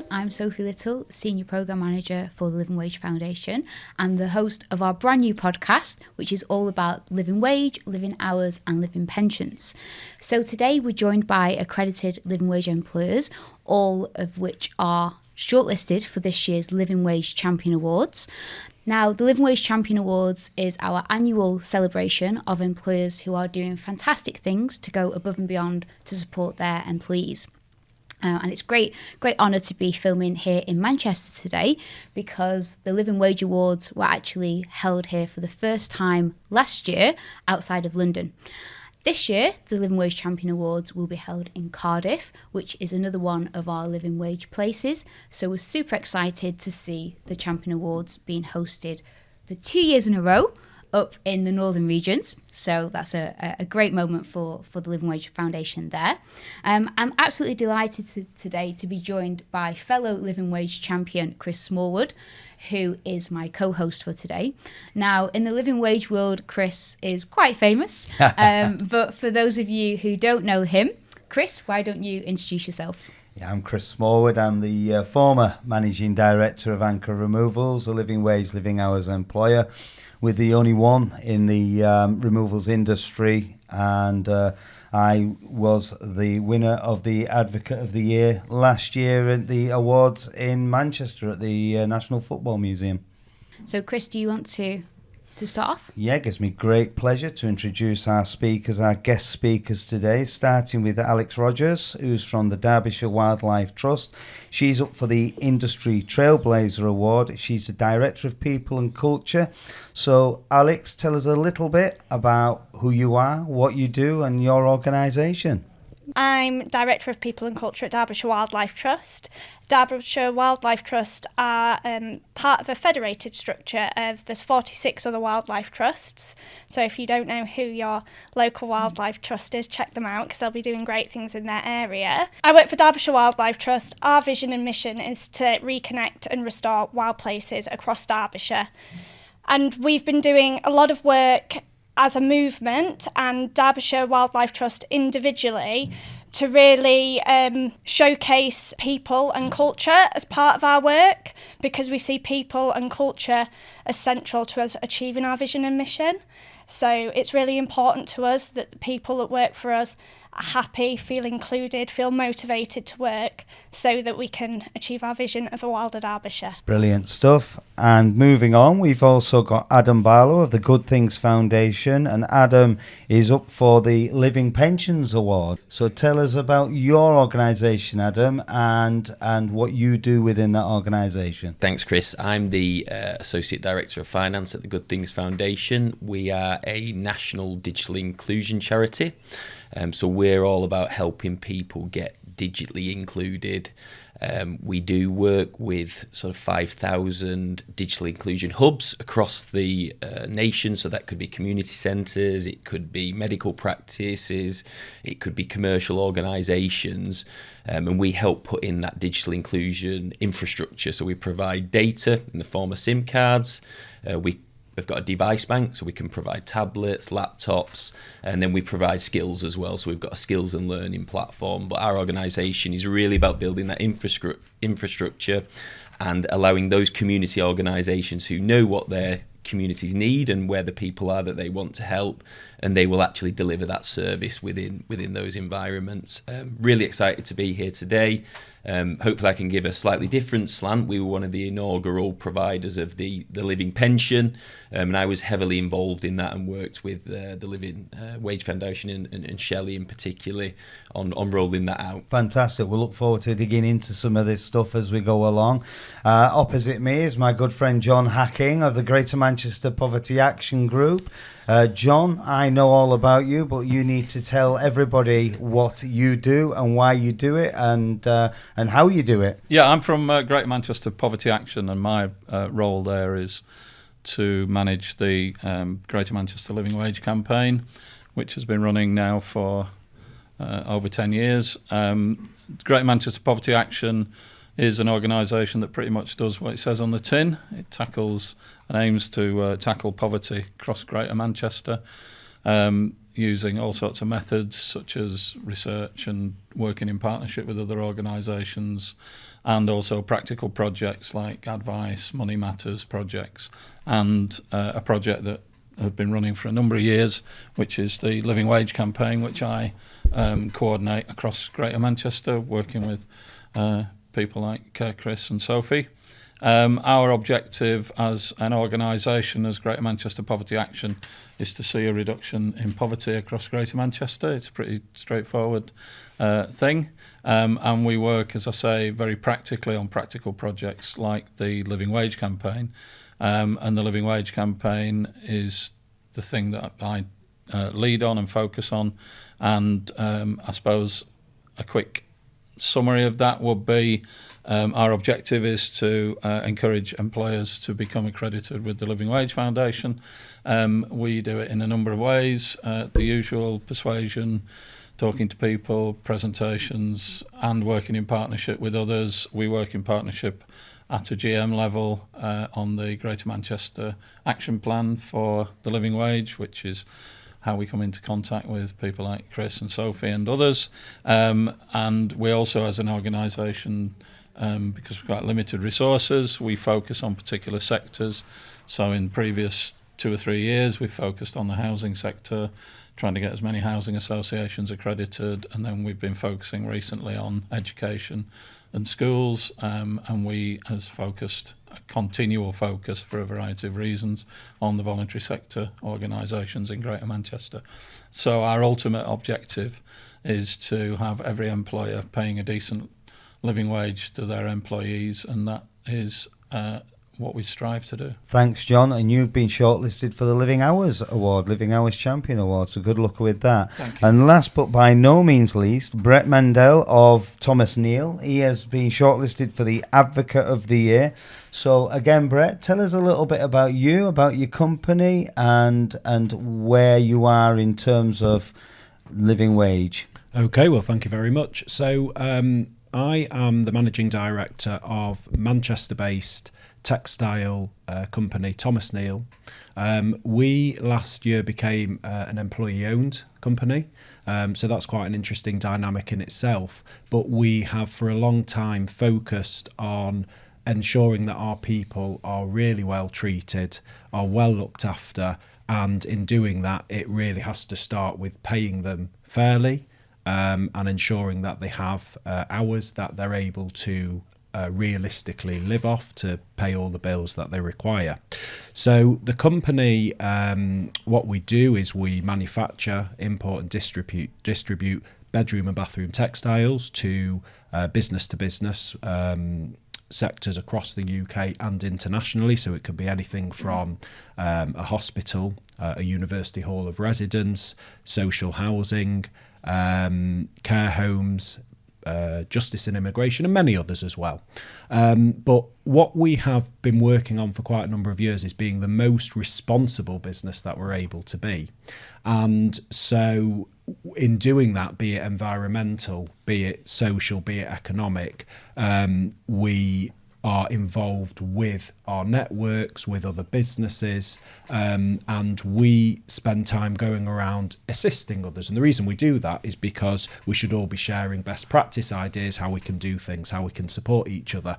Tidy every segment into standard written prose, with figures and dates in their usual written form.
I'm Sophie Little, Senior Programme Manager for the Living Wage Foundation and the host of our brand new podcast, which is all about living wage, living hours and living pensions. So today we're joined by accredited living wage employers, all of which are shortlisted for this year's Living Wage Champion Awards. Now, the Living Wage Champion Awards is our annual celebration of employers who are doing fantastic things to go above and beyond to support their employees. And it's great honour to be filming here in Manchester today because the Living Wage Awards were actually held here for the first time last year outside of London. This year, the Living Wage Champion Awards will be held in Cardiff, which is another one of our living wage places. So we're super excited to see the Champion Awards being hosted for 2 years in a row up in the northern regions. So that's a great moment for the Living Wage Foundation there. I'm absolutely delighted today to be joined by fellow Living Wage champion Chris Smallwood, who is my co-host for today. Now, in the living wage world, Chris is quite famous. But for those of you who don't know him, Chris, why don't you introduce yourself? Yeah, I'm Chris Smallwood. I'm the former Managing Director of Anchor Removals, a living wage, living hours employer, with the only one in the removals industry. And I was the winner of the Advocate of the Year last year at the awards in Manchester at the National Football Museum. So, Chris, do you want to start off? Yeah, it gives me great pleasure to introduce our speakers, our guest speakers today, starting with Alex Rogers, who's from the Derbyshire Wildlife Trust. She's up for the Industry Trailblazer Award. She's the Director of People and Culture. So, Alex, tell us a little bit about who you are, what you do, and your organisation. I'm Director of People and Culture at Derbyshire Wildlife Trust. Derbyshire Wildlife Trust are part of a federated structure of there's 46 other wildlife trusts. So if you don't know who your local wildlife trust is, check them out because they'll be doing great things in their area. I work for Derbyshire Wildlife Trust. Our vision and mission is to reconnect and restore wild places across Derbyshire. And we've been doing a lot of work as a movement and Derbyshire Wildlife Trust individually to really showcase people and culture as part of our work because we see people and culture as central to us achieving our vision and mission. So it's really important to us that the people that work for us are happy, feel included, feel motivated to work so that we can achieve our vision of a wilder Derbyshire. Brilliant stuff. And moving on, we've also got Adam Barlow of the Good Things Foundation, and Adam is up for the Living Pensions Award. So tell us about your organisation, Adam, and what you do within that organisation. Thanks, Chris. I'm the Associate Director of Finance at the Good Things Foundation. We are a national digital inclusion charity. So we're all about helping people get digitally included. We do work with sort of 5,000 digital inclusion hubs across the nation. So that could be community centres, it could be medical practices, it could be commercial organisations. And we help put in that digital inclusion infrastructure. So we provide data in the form of SIM cards. We've got a device bank, so we can provide tablets, laptops, and then we provide skills as well. So we've got a skills and learning platform. But our organisation is really about building that infrastructure and allowing those community organisations who know what their communities need and where the people are that they want to help, and they will actually deliver that service within those environments. Really excited to be here today. Hopefully I can give a slightly different slant. We were one of the inaugural providers of the Living Pension, and I was heavily involved in that and worked with the Living Wage Foundation and Shelley in particular on rolling that out. Fantastic. We'll look forward to digging into some of this stuff as we go along. Opposite me is my good friend John Hacking of the Greater Manchester Poverty Action Group. John, I know all about you, but you need to tell everybody what you do and why you do it and how you do it. Yeah, I'm from Greater Manchester Poverty Action, and my role there is to manage the Greater Manchester Living Wage campaign, which has been running now for over 10 years. Greater Manchester Poverty Action is an organisation that pretty much does what it says on the tin. It tackles and aims to tackle poverty across Greater Manchester. using all sorts of methods such as research and working in partnership with other organisations, and also practical projects like Advice, Money Matters projects, and a project that had been running for a number of years, which is the Living Wage campaign, which I coordinate across Greater Manchester, working with people like Chris and Sophie. Our objective as an organisation, as Greater Manchester Poverty Action, is to see a reduction in poverty across Greater Manchester. It's a pretty straightforward thing. And we work, as I say, very practically on practical projects like the Living Wage campaign. And the Living Wage campaign is the thing that I lead on and focus on. And I suppose a quick summary of that would be our objective is to encourage employers to become accredited with the Living Wage Foundation. We do it in a number of ways, the usual persuasion, talking to people, presentations, and working in partnership with others. We work in partnership at a GM level on the Greater Manchester Action Plan for the Living Wage, which is how we come into contact with people like Chris and Sophie and others. And we also, as an organisation, because we've got limited resources, we focus on particular sectors. So in previous 2 or 3 years, we've focused on the housing sector, trying to get as many housing associations accredited, and then we've been focusing recently on education and schools, and we has focused a continual focus for a variety of reasons on the voluntary sector organisations in Greater Manchester. So our ultimate objective is to have every employer paying a decent living wage to their employees, and that is what we strive to do. Thanks, John. And you've been shortlisted for the Living Hours Award, Living Hours Champion Award, so good luck with that. Thank you. And last but by no means least, Brett Mendel of Thomas Neal. He has been shortlisted for the Advocate of the Year. So again, Brett, tell us a little bit about you, about your company, and where you are in terms of living wage. Okay, well, thank you very much. So I am the Managing Director of Manchester-based textile company Thomas Neal. We last year became an employee-owned company, so that's quite an interesting dynamic in itself. But we have for a long time focused on ensuring that our people are really well treated, are well looked after, and in doing that, it really has to start with paying them fairly and ensuring that they have hours that they're able to realistically live off to pay all the bills that they require. So the company, what we do is we manufacture, import and distribute bedroom and bathroom textiles to business sectors across the UK and internationally. So it could be anything from a hospital, a university hall of residence, social housing, care homes, justice and immigration, and many others as well. But what we have been working on for quite a number of years is being the most responsible business that we're able to be. And so in doing that, be it environmental, be it social, be it economic, we are involved with our networks, with other businesses, and we spend time going around assisting others. And the reason we do that is because we should all be sharing best practice ideas, how we can do things, how we can support each other.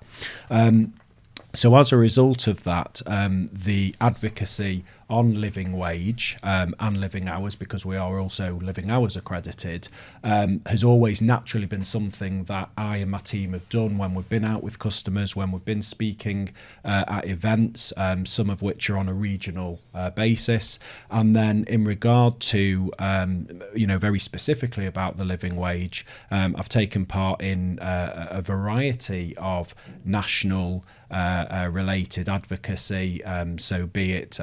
So as a result of that, the advocacy on living wage and living hours, because we are also living hours accredited, has always naturally been something that I and my team have done when we've been out with customers, when we've been speaking at events, some of which are on a regional basis. And then in regard to, very specifically about the living wage, I've taken part in a variety of national related advocacy, so be it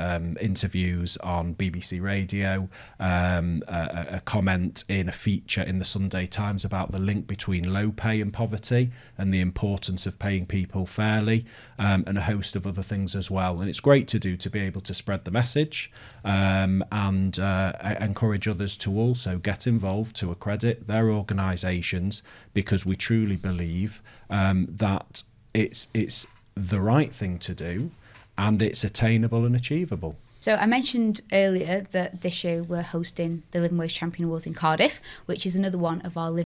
interviews on BBC Radio, a comment in a feature in the Sunday Times about the link between low pay and poverty and the importance of paying people fairly, and a host of other things as well. And it's great to be able to spread the message and encourage others to also get involved, to accredit their organisations, because we truly believe that it's the right thing to do, and it's attainable and achievable. So I mentioned earlier that this year we're hosting the Living Wage Champion Awards in Cardiff, which is another one of our Living